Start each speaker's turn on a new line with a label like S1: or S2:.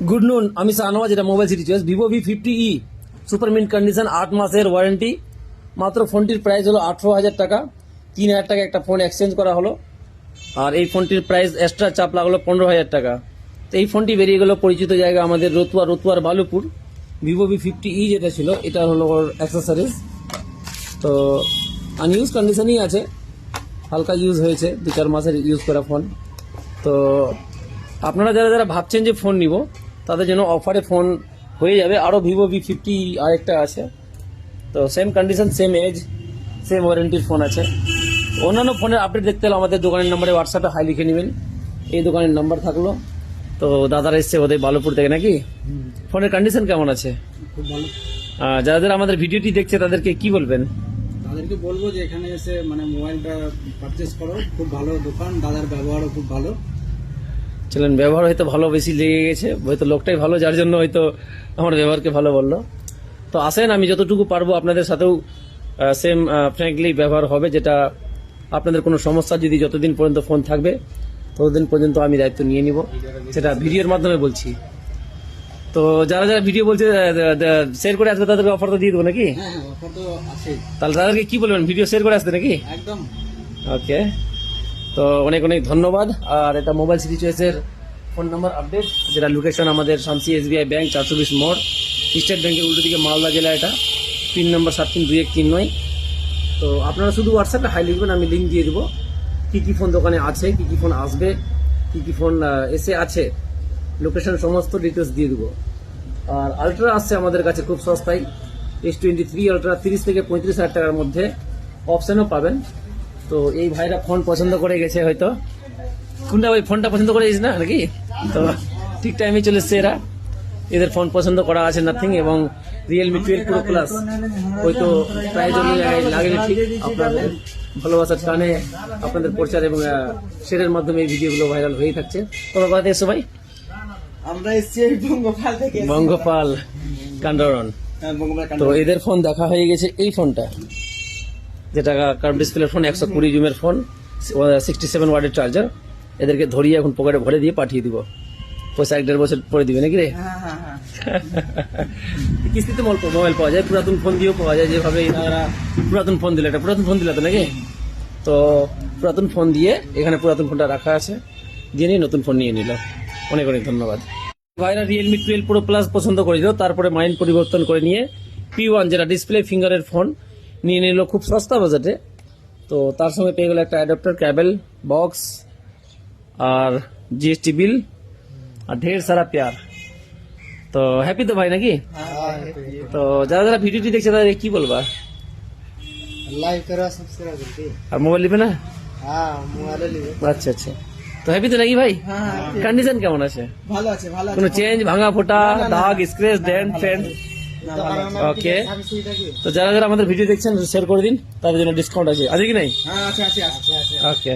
S1: Good নুন, আমি শাহনওয়াজ, এটা mobile city choice Vivo V50e super mint condition, 8 মাসের ওয়ারেন্টি। মাত্র ফোনটির প্রাইস হলো 18,000 টাকা। 3,000 টাকা একটা ফোন এক্সচেঞ্জ করা হলো, আর এই ফোনটির প্রাইস এক্সট্রা চাপ লাগলো 15,000 টাকা। তো এই ফোনটি বেরিয়ে গেল পরিচিত জায়গা আমাদের রতুয়ার বালুপুর। ভিভো V50e যেটা ছিল এটা হলো ওর অ্যাক্সেসরিজ। তো আনইউজ কন্ডিশনই আছে, হালকা ইউজ হয়েছে, 2-4 মাসের ইউজ করা ফোন। তো আপনারা যারা যারা ভাবছেন যে ফোন নিব, তাদের জন্য অফারে ফোন হয়ে যাবে। আরও ভিভো V50 আরেকটা আছে, তো same condition, same age, same ওয়ারেন্টির ফোন আছে। অন্যান্য ফোনের আপডেট দেখতে হলে আমাদের দোকানের নাম্বারে হোয়াটসঅ্যাপে হাই লিখে নেবেন, এই দোকানের নাম্বার থাকলো। তো দাদারা এসছে ওদের বালুপুর থেকে নাকি? ফোনের কন্ডিশন কেমন আছে?
S2: খুব ভালো।
S1: যারা যারা আমাদের ভিডিওটি দেখছে তাদেরকে কি বলবেন?
S2: তাদেরকে বলবো যে এখানে এসে মানে মোবাইলটা পারচেস করো, খুব ভালো দোকান, দাদার ব্যবহারও খুব ভালো।
S1: চলেন, ব্যবহার হয়তো ভালো বেশি লেগে গেছে, হয়তো লোকটাই ভালো যার জন্য হয়তো আমার ব্যবহারকে ভালো বললো। তো আসেন, আমি যতটুকু পারবো আপনাদের সাথেও সেম ফ্র্যাঙ্কলি ব্যবহার হবে, যেটা আপনাদের কোনো সমস্যা যদি যতদিন পর্যন্ত ফোন থাকবে ততদিন পর্যন্ত আমি দায়িত্ব নিয়ে নিব, সেটা ভিডিওর মাধ্যমে বলছি। তো যারা যারা ভিডিও বলছে শেয়ার করে আসবে তাদেরকে অফার তো দিয়ে দেবো নাকি?
S2: হ্যাঁ হ্যাঁ, অফার তো আছেই।
S1: তাহলে তাদেরকে কি বলবেন, ভিডিও শেয়ার করে আসতে নাকি?
S2: একদম।
S1: ওকে, তো অনেক অনেক ধন্যবাদ। আর এটা মোবাইল সিটি চয়েসের ফোন নাম্বার আপডেট, যেটা লোকেশন আমাদের শামসি SBI ব্যাংক 420 মোড়, স্টেট ব্যাংকের উল্টো দিকে, মালদা জেলা। এটা পিন নম্বর 732139। তো আপনারা শুধু হোয়াটসঅ্যাপে হাই লিখবেন, আমি লিঙ্ক দিয়ে দেবো কী কী ফোন দোকানে আছে, কী কী ফোন আসবে, কী কী ফোন এসে আছে, লোকেশন সমস্ত ডিটেলস দিয়ে দেবো। আর আলট্রা আসছে আমাদের কাছে খুব সস্তায়, S23 আলট্রা 30 থেকে 35,000 টাকার মধ্যে, অপশানও পাবেন। তো এই ভাইরা ফোন পছন্দ করে গেছে হয়তো, কোনটা ওই ফোনটা পছন্দ করে গেছে না নাকি? তো ঠিক টাইমে চলে এসছে এরা, এদের ফোন পছন্দ করা আছে নাথিং এবং Realme 12 Pro Plus। হয়তো প্রাইজ লাগেনি ঠিক, আপনাদের ভালোবাসার টানে, আপনাদের প্রচার এবং শেয়ারের মাধ্যমে এই ভিডিওগুলো ভাইরাল হয়েই থাকছে। তোমার কথা এসো ভাই।
S2: আমরা এসছি বঙ্গপাল থেকে।
S1: বঙ্গপাল কান্ডারন। তো এদের ফোন দেখা হয়ে গেছে, এই ফোনটা যেটা কার্ভ ডিসপ্লে ফোন, 120 জুমের ফোন, 67 ওয়াটের চার্জার। এদেরকে ধরিয়ে এখন পকেটে ভরে দিয়ে পাঠিয়ে দিব, পয়সা 1-1.5 বছর পরে দিবে নাকি রে? কিস্তিতে মোবাইল পাওয়া যায়, পুরাতন ফোন দিয়েও পাওয়া যায়, যেভাবে এনারা পুরাতন ফোন দিলে, এটা পুরাতন ফোন দিলে তো নাকি? তো পুরাতন ফোন দিয়ে এখানে পুরাতন ফোনটা রাখা আছে, দিয়ে নিয়ে নতুন ফোন নিয়ে নিল। অনেক অনেক ধন্যবাদ। ভাইরা Realme 12 Pro Plus পছন্দ করেছিল, তারপরে মাইন্ড পরিবর্তন করে নিয়ে P1 যেটা ডিসপ্লে ফিঙ্গারের ফোন নিয়ে নিল খুব সস্তা বাজেটে। তো তার সঙ্গে পেয়ে গেল একটা অ্যাডাপ্টার, ক্যাবেল, বক্স, আর GST বিল, আর ঢের সারা প্যার। তো হ্যাপি তো ভাই নাকি? তো যারা যারা ভিডিওটি দেখছে তাদের কি বলবা?
S2: লাইক করো, সাবস্ক্রাইব করো।
S1: আর মোবাইল নিবে না?
S2: হ্যাঁ, মোবাইল নিবে।
S1: আচ্ছা আচ্ছা, তো হ্যাপি তো নাকি ভাই? কন্ডিশন কেমন আছে?
S2: ভালো আছে, ভালো আছে।
S1: কোনো চেঞ্জ, ভাঙা ফোটা, দাগ, স্ক্র্যাচ, ডেন্ট, ফেন্ট? ওকে, তো যারা যারা আমাদের ভিডিও দেখছেন শেয়ার করে দিন, তাদের জন্য ডিসকাউন্ট আছে কি নাই?
S2: হ্যাঁ, আছে আছে আছে।
S1: ওকে।